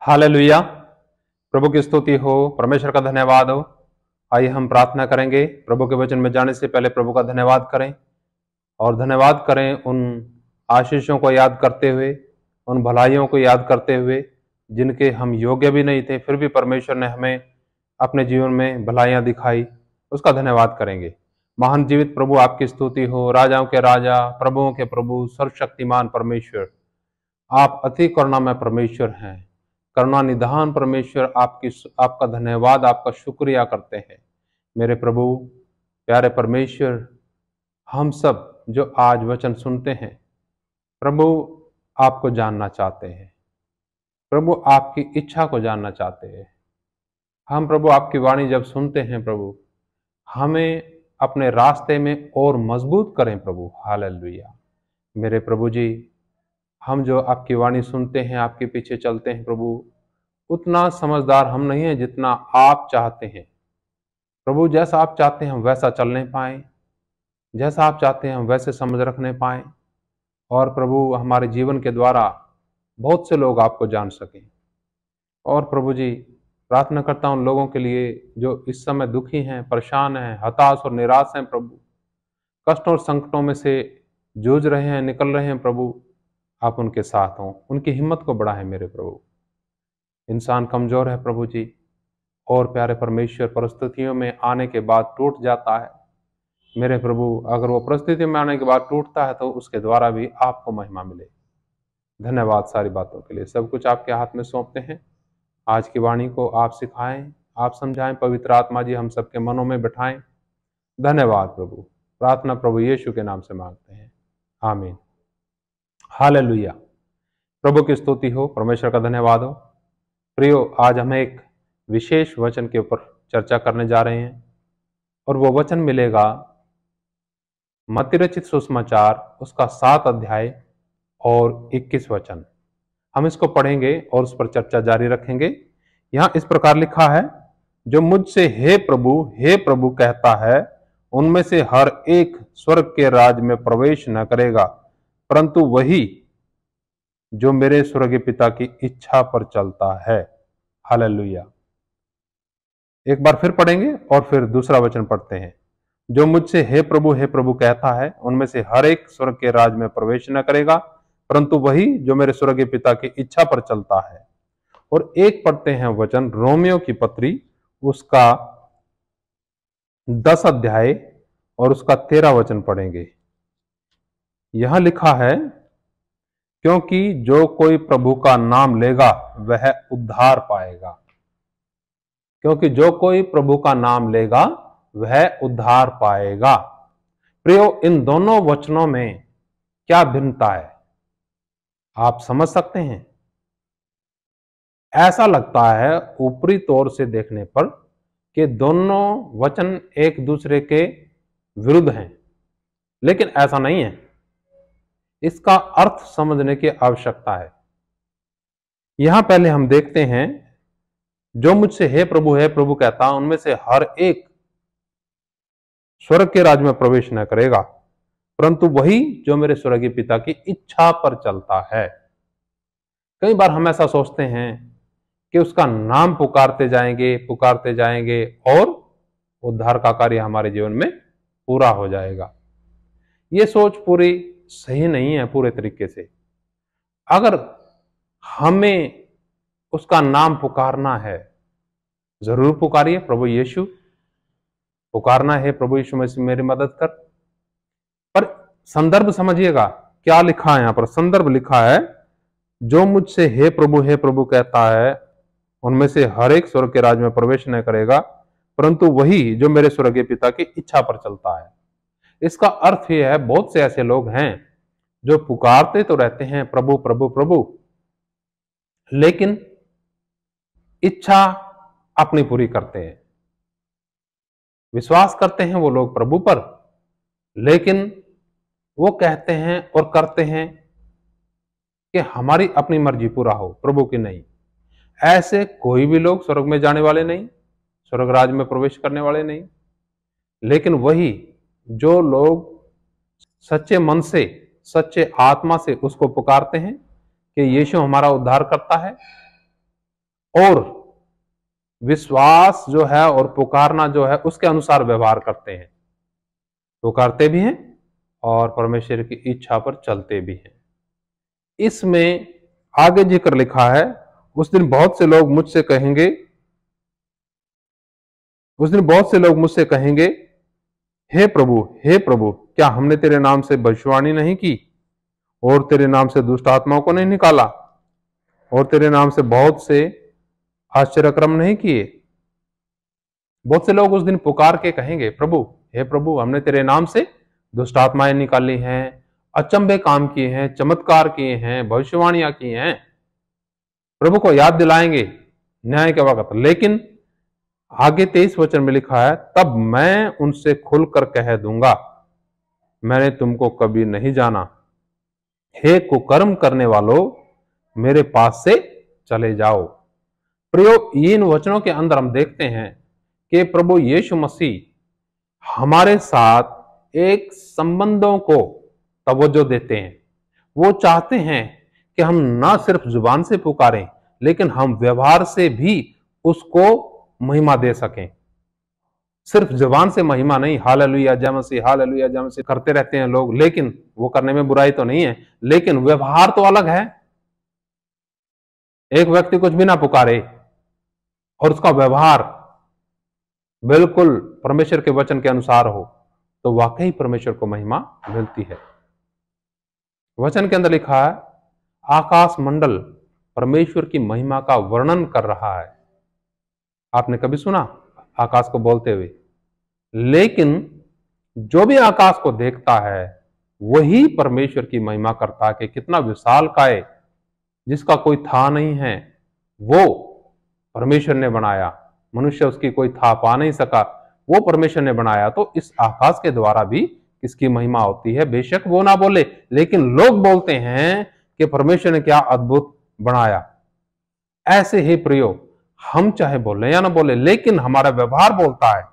Hallelujah. प्रभु की स्तुति हो, परमेश्वर का धन्यवाद हो। आइए हम प्रार्थना करेंगे। प्रभु के वचन में जाने से पहले प्रभु का धन्यवाद करें और धन्यवाद करें उन आशीषों को याद करते हुए, उन भलाइयों को याद करते हुए जिनके हम योग्य भी नहीं थे, फिर भी परमेश्वर ने हमें अपने जीवन में भलाइयां दिखाई। उसका धन्यवाद करेंगे। महान जीवित प्रभु आपकी स्तुति हो। राजाओं के राजा, प्रभुओं के प्रभु, सर्वशक्तिमान परमेश्वर, आप अति करुणामय परमेश्वर हैं। करुणा निधान परमेश्वर, आपका धन्यवाद, आपका शुक्रिया करते हैं। मेरे प्रभु, प्यारे परमेश्वर, हम सब जो आज वचन सुनते हैं, प्रभु आपको जानना चाहते हैं। प्रभु आपकी इच्छा को जानना चाहते हैं। हम प्रभु आपकी वाणी जब सुनते हैं प्रभु, हमें अपने रास्ते में और मजबूत करें प्रभु। हालेलुया। मेरे प्रभु जी, हम जो आपकी वाणी सुनते हैं, आपके पीछे चलते हैं प्रभु, उतना समझदार हम नहीं हैं जितना आप चाहते हैं प्रभु। जैसा आप चाहते हैं हम वैसा चलने पाएं, जैसा आप चाहते हैं हम वैसे समझ रखने पाएं, और प्रभु हमारे जीवन के द्वारा बहुत से लोग आपको जान सकें। और प्रभु जी, प्रार्थना करता हूं उन लोगों के लिए जो इस समय दुखी हैं, परेशान हैं, हताश और निराश हैं प्रभु, कष्टों और संकटों में से जूझ रहे हैं, निकल रहे हैं प्रभु। आप उनके साथ हों, उनकी हिम्मत को बढ़ाएं मेरे प्रभु। इंसान कमजोर है प्रभु जी, और प्यारे परमेश्वर परिस्थितियों में आने के बाद टूट जाता है मेरे प्रभु। अगर वो परिस्थिति में आने के बाद टूटता है तो उसके द्वारा भी आपको महिमा मिले। धन्यवाद सारी बातों के लिए। सब कुछ आपके हाथ में सौंपते हैं। आज की वाणी को आप सिखाएं, आप समझाएं। पवित्र आत्मा जी हम सबके मनों में बिठाएं। धन्यवाद प्रभु। प्रार्थना प्रभु यीशु के नाम से मांगते हैं, आमीन। हालेलुया। प्रभु की स्तुति हो, परमेश्वर का धन्यवाद हो। प्रियो, आज हम एक विशेष वचन के ऊपर चर्चा करने जा रहे हैं, और वो वचन मिलेगा मत्ती रचित सुसमाचार उसका 7 अध्याय और 21 वचन। हम इसको पढ़ेंगे और उस पर चर्चा जारी रखेंगे। यहां इस प्रकार लिखा है, जो मुझसे हे प्रभु कहता है, उनमें से हर एक स्वर्ग के राज में प्रवेश न करेगा, परंतु वही जो मेरे स्वर्गीय पिता की इच्छा पर चलता है। हालेलुया। एक बार फिर पढ़ेंगे और फिर दूसरा वचन पढ़ते हैं। जो मुझसे हे प्रभु कहता है, उनमें से हर एक स्वर्ग के राज में प्रवेश न करेगा, परंतु वही जो मेरे स्वर्गीय पिता की इच्छा पर चलता है। और एक पढ़ते हैं वचन रोमियो की पत्री उसका 10 अध्याय और उसका 13 वचन पढ़ेंगे। यहां लिखा है, क्योंकि जो कोई प्रभु का नाम लेगा वह उद्धार पाएगा। क्योंकि जो कोई प्रभु का नाम लेगा वह उद्धार पाएगा। प्रियो, इन दोनों वचनों में क्या भिन्नता है आप समझ सकते हैं? ऐसा लगता है ऊपरी तौर से देखने पर कि दोनों वचन एक दूसरे के विरुद्ध हैं, लेकिन ऐसा नहीं है। इसका अर्थ समझने की आवश्यकता है। यहां पहले हम देखते हैं, जो मुझसे हे प्रभु कहता, उनमें से हर एक स्वर्ग के राज में प्रवेश न करेगा, परंतु वही जो मेरे स्वर्गीय पिता की इच्छा पर चलता है। कई बार हम ऐसा सोचते हैं कि उसका नाम पुकारते जाएंगे और उद्धार का कार्य हमारे जीवन में पूरा हो जाएगा। ये सोच पूरी सही नहीं है पूरे तरीके से। अगर हमें उसका नाम पुकारना है, जरूर पुकारिए, प्रभु यीशु पुकारना है, प्रभु यीशु मसीह मेरी मदद कर। पर संदर्भ समझिएगा, क्या लिखा है यहां पर? संदर्भ लिखा है, जो मुझसे हे प्रभु कहता है, उनमें से हर एक स्वर्ग के राज में प्रवेश नहीं करेगा, परंतु वही जो मेरे स्वर्गीय पिता की इच्छा पर चलता है। इसका अर्थ यह है, बहुत से ऐसे लोग हैं जो पुकारते तो रहते हैं प्रभु, लेकिन इच्छा अपनी पूरी करते हैं। विश्वास करते हैं वो लोग प्रभु पर, लेकिन वो कहते हैं और करते हैं कि हमारी अपनी मर्जी पूरा हो, प्रभु की नहीं। ऐसे कोई भी लोग स्वर्ग में जाने वाले नहीं, स्वर्ग राज में प्रवेश करने वाले नहीं। लेकिन वही जो लोग सच्चे मन से, सच्चे आत्मा से उसको पुकारते हैं कि यीशु हमारा उद्धार करता है, और विश्वास जो है और पुकारना जो है उसके अनुसार व्यवहार करते हैं, पुकारते भी हैं और परमेश्वर की इच्छा पर चलते भी हैं। इसमें आगे जिक्र लिखा है, उस दिन बहुत से लोग मुझसे कहेंगे, हे प्रभु, क्या हमने तेरे नाम से भविष्यवाणी नहीं की और तेरे नाम से दुष्ट आत्माओं को नहीं निकाला और तेरे नाम से बहुत से आश्चर्यक्रम नहीं किए? बहुत से लोग उस दिन पुकार के कहेंगे, हे प्रभु, हमने तेरे नाम से दुष्ट आत्माएं निकाली हैं, अचंभे काम किए हैं, चमत्कार किए हैं, भविष्यवाणियां की हैं। प्रभु को याद दिलाएंगे न्याय के वक्त। लेकिन आगे 23 वचन में लिखा है, तब मैं उनसे खुलकर कह दूंगा, मैंने तुमको कभी नहीं जाना, हे कुकर्म करने वालों, मेरे पास से चले जाओ। प्रियो, इन वचनों के अंदर हम देखते हैं कि प्रभु यीशु मसीह हमारे साथ एक संबंधों को तवज्जो देते हैं। वो चाहते हैं कि हम ना सिर्फ जुबान से पुकारें, लेकिन हम व्यवहार से भी उसको महिमा दे सकें। सिर्फ जुबान से महिमा नहीं, हालेलुया जय मसीह करते रहते हैं लोग, लेकिन वो करने में बुराई तो नहीं है, लेकिन व्यवहार तो अलग है। एक व्यक्ति कुछ भी ना पुकारे और उसका व्यवहार बिल्कुल परमेश्वर के वचन के अनुसार हो, तो वाकई परमेश्वर को महिमा मिलती है। वचन के अंदर लिखा है, आकाश मंडल परमेश्वर की महिमा का वर्णन कर रहा है। आपने कभी सुना आकाश को बोलते हुए? लेकिन जो भी आकाश को देखता है वही परमेश्वर की महिमा करता है कि कितना विशालकाय, जिसका कोई था नहीं है, वो परमेश्वर ने बनाया। मनुष्य उसकी कोई था पा नहीं सका, वो परमेश्वर ने बनाया। तो इस आकाश के द्वारा भी किसकी महिमा होती है? बेशक वो ना बोले, लेकिन लोग बोलते हैं कि परमेश्वर ने क्या अद्भुत बनाया। ऐसे ही प्रियो, हम चाहे बोले या ना बोले, लेकिन हमारा व्यवहार बोलता है,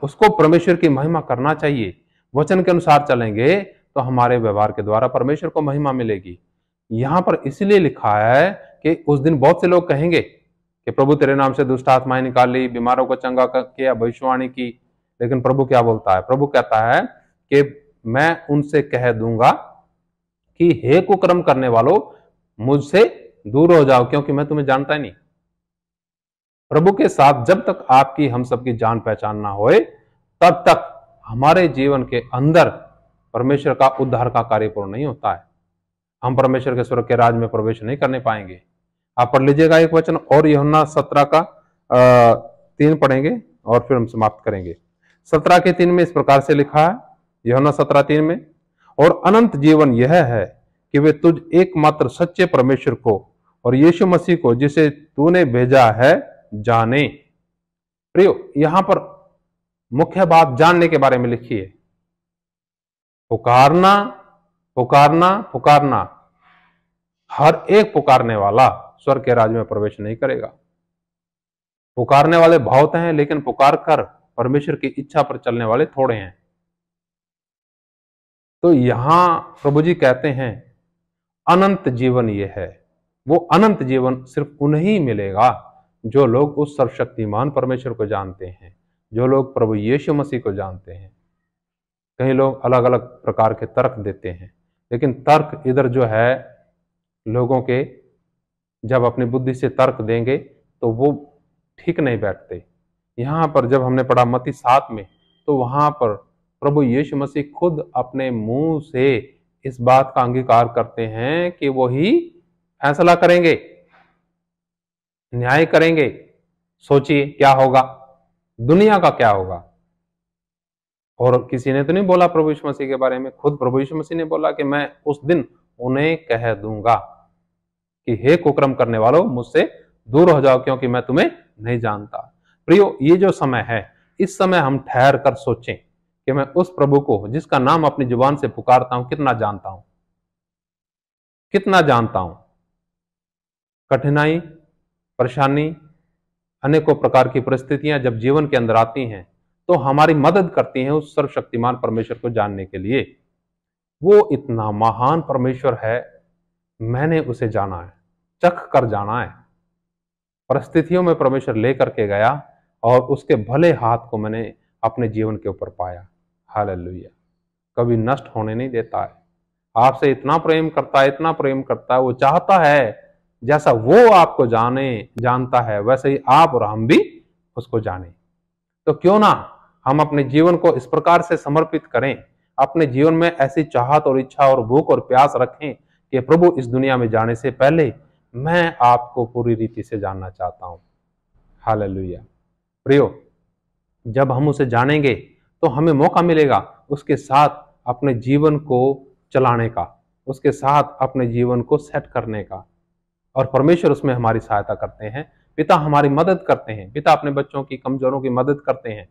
उसको परमेश्वर की महिमा करना चाहिए। वचन के अनुसार चलेंगे तो हमारे व्यवहार के द्वारा परमेश्वर को महिमा मिलेगी। यहां पर इसलिए लिखा है कि उस दिन बहुत से लोग कहेंगे कि प्रभु तेरे नाम से दुष्ट आत्माएं निकाली, बीमारों को चंगा किया, भविष्यवाणी की। लेकिन प्रभु क्या बोलता है? प्रभु कहता है कि मैं उनसे कह दूंगा कि हे कुकर्म करने वालों, मुझसे दूर हो जाओ, क्योंकि मैं तुम्हें जानता ही नहीं। प्रभु के साथ जब तक आपकी हम सबकी जान पहचान ना होए, तब तक हमारे जीवन के अंदर परमेश्वर का उद्धार का कार्य पूर्ण नहीं होता है। हम परमेश्वर के स्वर्ग के राज में प्रवेश नहीं करने पाएंगे। आप पढ़ लीजिएगा एक वचन और, यूहन्ना 17 का 3 पढ़ेंगे और फिर हम समाप्त करेंगे। 17 के 3 में इस प्रकार से लिखा है, यूहन्ना 17:3 में, और अनंत जीवन यह है कि वे तुझ एकमात्र सच्चे परमेश्वर को और यीशु मसीह को जिसे तूने भेजा है जाने। प्रियो, यहां पर मुख्य बात जानने के बारे में लिखी है। पुकारना, पुकारना, पुकारना। हर एक पुकारने वाला स्वर्ग के राज्य में प्रवेश नहीं करेगा। पुकारने वाले बहुत हैं, लेकिन पुकार कर परमेश्वर की इच्छा पर चलने वाले थोड़े हैं। तो यहां प्रभु जी कहते हैं अनंत जीवन ये है। वो अनंत जीवन सिर्फ उन्हें मिलेगा जो लोग उस सर्वशक्तिमान परमेश्वर को जानते हैं, जो लोग प्रभु यीशु मसीह को जानते हैं। कई लोग अलग अलग प्रकार के तर्क देते हैं, लेकिन तर्क इधर जो है, लोगों के जब अपनी बुद्धि से तर्क देंगे तो वो ठीक नहीं बैठते। यहां पर जब हमने पढ़ा मत्ती 7 में, तो वहां पर प्रभु यीशु मसीह खुद अपने मुंह से इस बात का अंगीकार करते हैं कि वो ही फैसला करेंगे, न्याय करेंगे। सोचिए क्या होगा, दुनिया का क्या होगा। और किसी ने तो नहीं बोला प्रभु यीशु मसीह के बारे में, खुद प्रभु यीशु मसीह ने बोला कि मैं उस दिन उन्हें कह दूंगा कि हे कुकर्म करने वालों, मुझसे दूर हो जाओ, क्योंकि मैं तुम्हें नहीं जानता। प्रियो, ये जो समय है, इस समय हम ठहर कर सोचें कि मैं उस प्रभु को, जिसका नाम अपनी जुबान से पुकारता हूं, कितना जानता हूं, कितना जानता हूं। कठिनाई, परेशानी, अनेकों प्रकार की परिस्थितियां जब जीवन के अंदर आती हैं, तो हमारी मदद करती हैं उस सर्वशक्तिमान परमेश्वर को जानने के लिए। वो इतना महान परमेश्वर है, मैंने उसे जाना है, चख कर जाना है। परिस्थितियों में परमेश्वर लेकर के गया और उसके भले हाथ को मैंने अपने जीवन के ऊपर पाया। हालेलुया। कभी नष्ट होने नहीं देता है, आपसे इतना प्रेम करता है, इतना प्रेम करता है। वो चाहता है जैसा वो आपको जानता है वैसे ही आप और हम भी उसको जाने। तो क्यों ना हम अपने जीवन को इस प्रकार से समर्पित करें, अपने जीवन में ऐसी चाहत और इच्छा और भूख और प्यास रखें कि प्रभु इस दुनिया में जाने से पहले मैं आपको पूरी रीति से जानना चाहता हूं। हालेलुया। प्रियो, जब हम उसे जानेंगे तो हमें मौका मिलेगा उसके साथ अपने जीवन को चलाने का, उसके साथ अपने जीवन को सेट करने का, और परमेश्वर उसमें हमारी सहायता करते हैं। पिता हमारी मदद करते हैं, पिता अपने बच्चों की, कमजोरों की मदद करते हैं।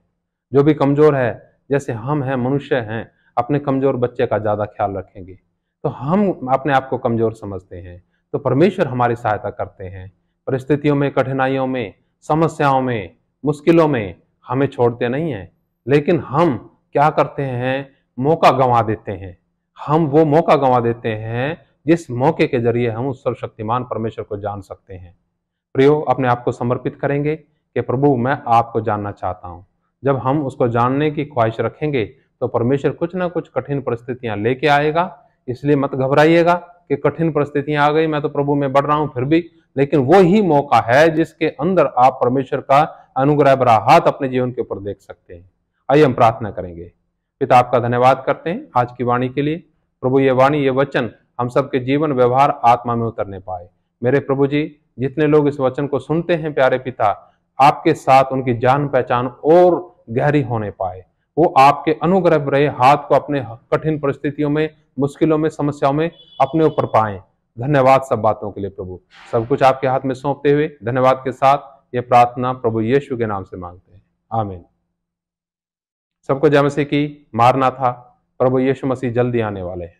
जो भी कमजोर है, जैसे हम हैं, मनुष्य हैं, अपने कमजोर बच्चे का ज्यादा ख्याल रखेंगे तो हम अपने आप को कमजोर समझते हैं, तो परमेश्वर हमारी सहायता करते हैं। परिस्थितियों में, कठिनाइयों में, समस्याओं में, मुश्किलों में हमें छोड़ते नहीं हैं, लेकिन हम क्या करते हैं, मौका गंवा देते हैं। हम वो मौका गंवा देते हैं जिस मौके के जरिए हम उस सर्वशक्तिमान परमेश्वर को जान सकते हैं। प्रियो, अपने आप को समर्पित करेंगे कि प्रभु मैं आपको जानना चाहता हूं। जब हम उसको जानने की ख्वाहिश रखेंगे तो परमेश्वर कुछ ना कुछ कठिन परिस्थितियां लेके आएगा। इसलिए मत घबराइएगा कि कठिन परिस्थितियां आ गई, मैं तो प्रभु में बढ़ रहा हूं फिर भी, लेकिन वो ही मौका है जिसके अंदर आप परमेश्वर का अनुग्रह भरा हाथ अपने जीवन के ऊपर देख सकते हैं। आइए हम प्रार्थना करेंगे। पिता, आपका धन्यवाद करते हैं आज की वाणी के लिए। प्रभु, ये वाणी, ये वचन हम सबके जीवन, व्यवहार, आत्मा में उतरने पाए। मेरे प्रभु जी, जितने लोग इस वचन को सुनते हैं प्यारे पिता, आपके साथ उनकी जान पहचान और गहरी होने पाए। वो आपके अनुग्रह भरे हाथ को अपने कठिन परिस्थितियों में, मुश्किलों में, समस्याओं में अपने ऊपर पाए। धन्यवाद सब बातों के लिए प्रभु। सब कुछ आपके हाथ में सौंपते हुए धन्यवाद के साथ ये प्रार्थना प्रभु यीशु के नाम से मांगते हैं, आमीन। सबको जय मसीह की। मारना था, प्रभु यीशु मसीह जल्दी आने वाले हैं।